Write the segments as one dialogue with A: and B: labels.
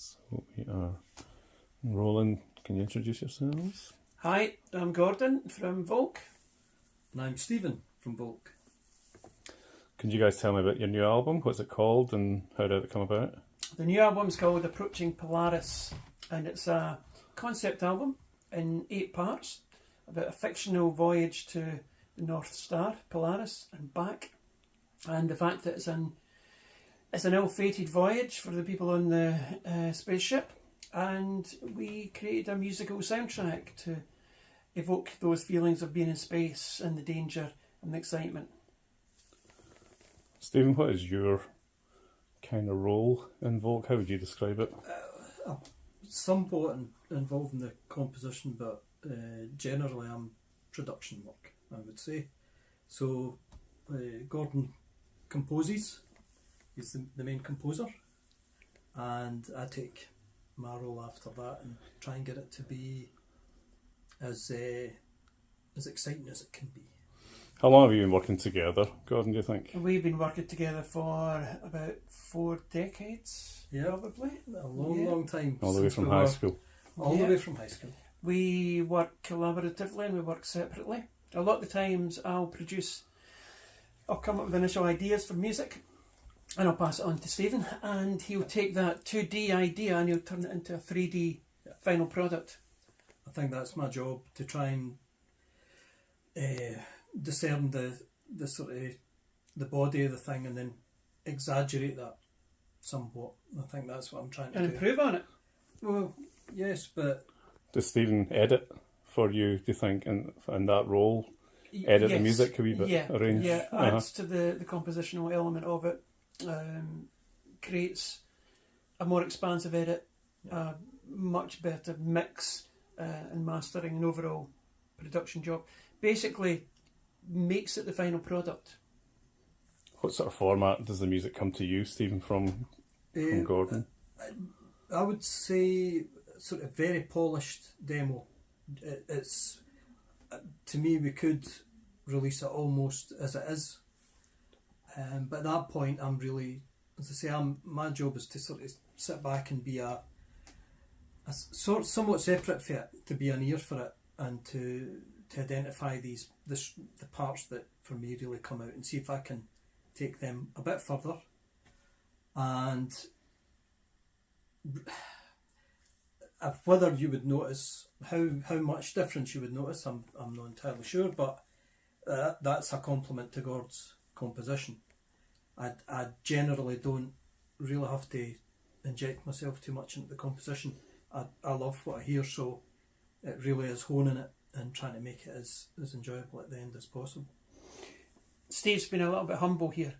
A: So we are rolling. Can you introduce yourselves?
B: Hi, I'm Gordon from Volk.
C: And I'm Stephen from Volk.
A: Can you guys tell me about your new album? What's it called and how did it come about?
B: The new album's called Approaching Polaris, and it's a concept album in 8 parts about a fictional voyage to the North Star, Polaris, and back, and the fact that it's an ill-fated voyage for the people on the spaceship, and we created a musical soundtrack to evoke those feelings of being in space and the danger and the excitement.
A: Stephen, what is your kind of role in Volk? How would you describe it?
C: Somewhat involved in the composition, but generally I'm production work, I would say. So Gordon composes, he's the main composer, and I take my role after that and try and get it to be as exciting as it can be.
A: How long have you been working together, Gordon, do you think?
B: We've been working together for about 4 decades, probably.
C: A long time.
A: All the way from high school.
C: All the way from high school.
B: We work collaboratively and we work separately. A lot of the times I'll come up with initial ideas for music and I'll pass it on to Stephen, and he'll take that 2D idea and he'll turn it into a 3D final product.
C: I think that's my job, to try and discern the sort of the body of the thing and then exaggerate that somewhat. I think that's what I'm trying to do.
B: And improve on it.
C: Well, yes, but
A: Does Stephen edit for you, do you think, in that role? Edit the music a wee bit, arrange?
B: Yeah, adds to the compositional element of it, creates a more expansive edit, a much better mix and mastering and overall production job. Basically makes it the final product.
A: What sort of format does the music come to you, Stephen, from Gordon?
C: I would say sort of very polished demo. It's to me, we could release it almost as it is, but at that point I'm really, as I say, my job is to sort of sit back and be a somewhat separate for it, to be an ear for it, and to identify the parts that for me really come out and see if I can take them a bit further. And whether you would notice how much difference you would notice, I'm not entirely sure, but that's a compliment to Gord's composition. I generally don't really have to inject myself too much into the composition. I love what I hear, so it really is honing it and trying to make it as enjoyable at the end as possible.
B: Steve's been a little bit humble here,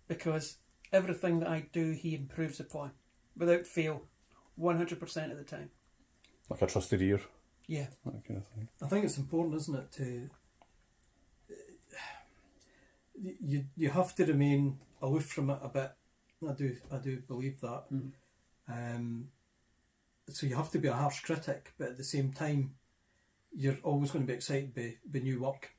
B: because everything that I do he improves upon without fail, 100% of the time.
A: Like a trusted ear?
B: Yeah.
A: That kind of thing.
C: I think it's important, isn't it, to you have to remain aloof from it a bit. I do believe that.
B: Mm-hmm.
C: So you have to be a harsh critic, but at the same time you're always going to be excited by new work.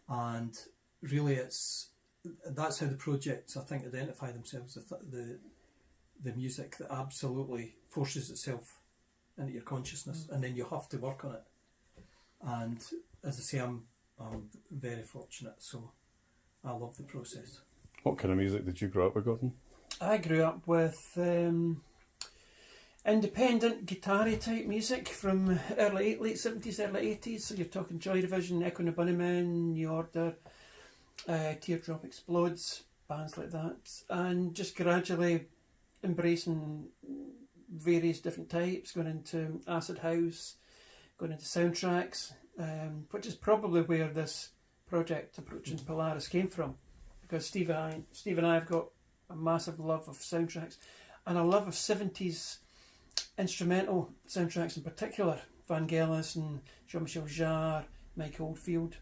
C: And really that's how the projects, I think, identify themselves, the music that absolutely forces itself into your consciousness, and then you have to work on it. And as I say, I'm very fortunate, so I love the process.
A: What kind of music did you grow up with, Gordon?
B: I grew up with independent guitar-y type music from late 70s, early 80s. So you're talking Joy Division, Echo and the Bunnymen, New Order, Teardrop Explodes, bands like that, and just gradually embracing various different types, going into acid house, going into soundtracks, which is probably where this project Approaching Polaris came from, because Steve and I have got a massive love of soundtracks and a love of 70s instrumental soundtracks in particular, Vangelis and Jean-Michel Jarre, Mike Oldfield.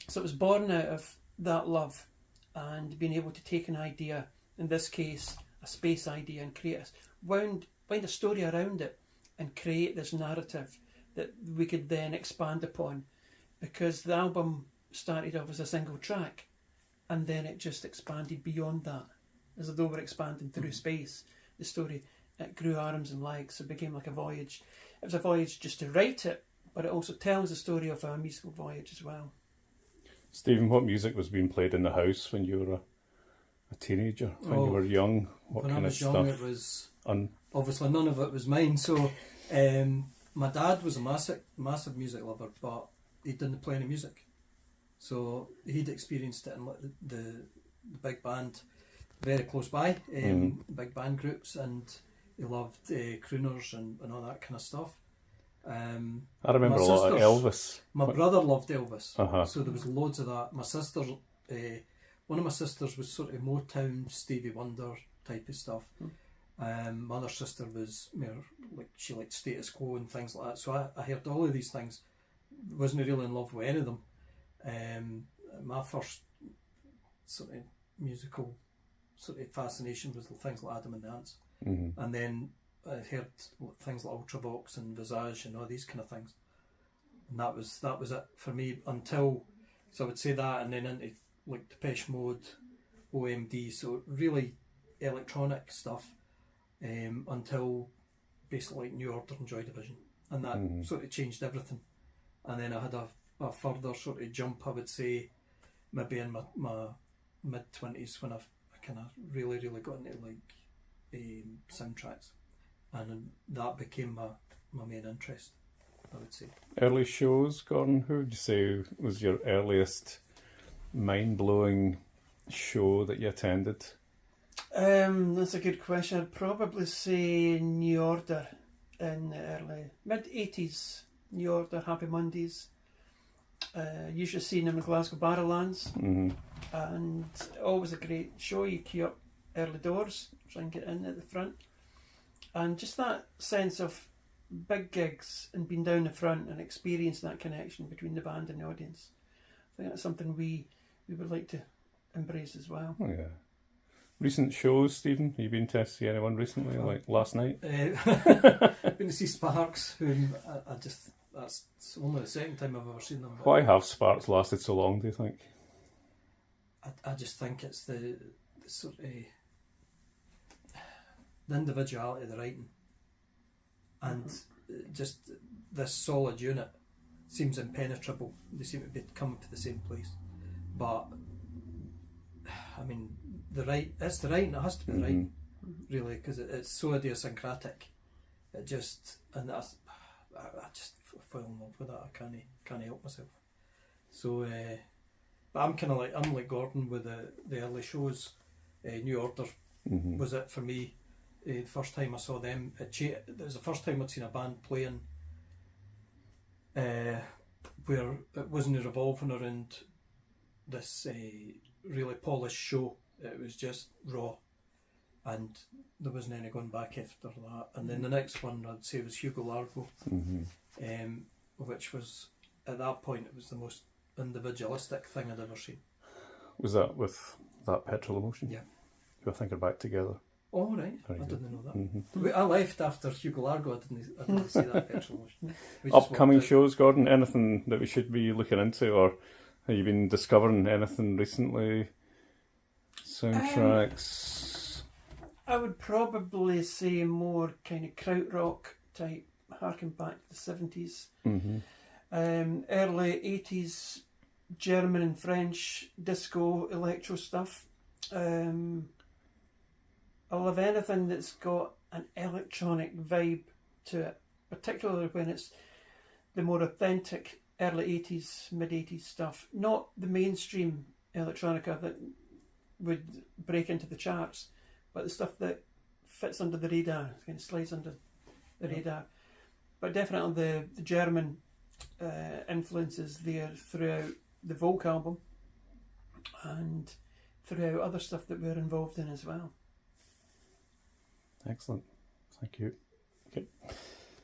B: So it was born out of that love and being able to take an idea, in this case a space idea, and wind a story around it and create this narrative that we could then expand upon, because the album started off as a single track and then it just expanded beyond that, as though we're expanding through space, the story. it grew arms and legs. It became like a voyage. It was a voyage just to write it, but it also tells the story of a musical voyage as well.
A: Stephen, what music was being played in the house when you were a teenager, when you were young? What
C: when
A: kind
C: I was
A: of
C: young,
A: stuff?
C: it was obviously none of it was mine. So my dad was a massive music lover, but he didn't play any music. So he'd experienced it in like the big band very close by, big band groups, and he loved crooners and all that kind of stuff.
A: I remember a lot of Elvis.
C: My brother loved Elvis,
A: Uh-huh.
C: so there was loads of that. My sister, one of my sisters was sort of Motown, Stevie Wonder type of stuff. My other sister was more like, she liked Status Quo and things like that. So I heard all of these things. Wasn't really in love with any of them. My first sort of musical sort of fascination was things like Adam and the Ants, and then I heard things like Ultravox and Visage and all these kind of things, and that was it for me until, so I would say that, and then into like Depeche Mode, OMD, so really electronic stuff, until basically New Order and Joy Division, and that sort of changed everything. And then I had a further sort of jump, I would say, maybe in my mid-20s when I kind of really got into like soundtracks, and that became my main interest, I would say.
A: Early shows, Gordon, who would you say was your earliest mind-blowing show that you attended?
B: That's a good question. I'd probably say New Order in the early mid-80s. New Order, Happy Mondays. Usually seen them in Glasgow Barrowlands, and always a great show. You queue up early doors, try and get in at the front, and just that sense of big gigs and being down the front and experiencing that connection between the band and the audience. I think that's something we would like to embrace as well.
A: Oh, yeah. Recent shows, Stephen? Have you been to see anyone recently, like last night?
C: Been to see Sparks, whom I just, that's only the second time I've ever seen them.
A: Why have Sparks lasted so long, do you think?
C: I just think it's the sort of the individuality of the writing, and just this solid unit seems impenetrable. They seem to be coming to the same place, but I mean, it's the writing. It has to be the writing, really, because it's so idiosyncratic. It just, and I just fell in love with that. I can't help myself. So, but I'm like Gordon with the early shows. New Order was it for me. The first time I saw them, it was the first time I'd seen a band playing where it wasn't revolving around this really polished show. It was just raw, and there wasn't any going back after that. And then the next one I'd say was Hugo Largo, which was, at that point, it was the most individualistic thing I'd ever seen.
A: Was that with that Petrol Emotion?
C: Yeah.
A: You were thinking back together.
C: Oh, right. I didn't know that. I left after Hugo Largo. I didn't see that Petrol Emotion.
A: Upcoming shows, Gordon? Anything that we should be looking into, or have you been discovering anything recently? Soundtracks?
B: I would probably say more kind of krautrock type, harking back to the 70s. Early 80s German and French disco electro stuff. I love anything that's got an electronic vibe to it, particularly when it's the more authentic early 80s, mid 80s stuff, not the mainstream electronica that would break into the charts, but the stuff that fits under the radar, kind of slides under the radar. But definitely the German influences there throughout the Volk album and throughout other stuff that we're involved in as well.
A: Excellent. Thank you. Okay.